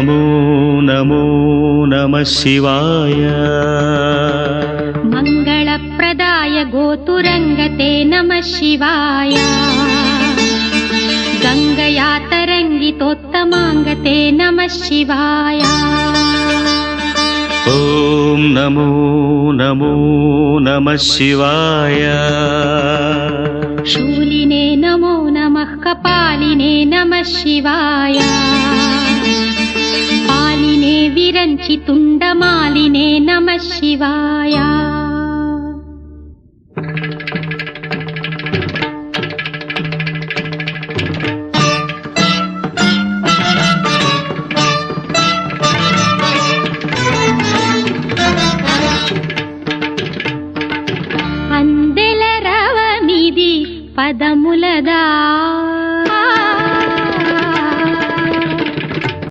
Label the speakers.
Speaker 1: నమో నమో నమః శివాయ.
Speaker 2: మంగళప్రదాయ గోతురంగతే నమః శివాయ. గంగయా తరంగితోత్తమాంగతే నమః శివాయ.
Speaker 1: ఓం నమో నమో నమః శివాయ.
Speaker 2: శూలినే నమో నమః కపాలినే నమః శివాయ. పాలినే విరంచి తుండమాలినే నమః శివాయ.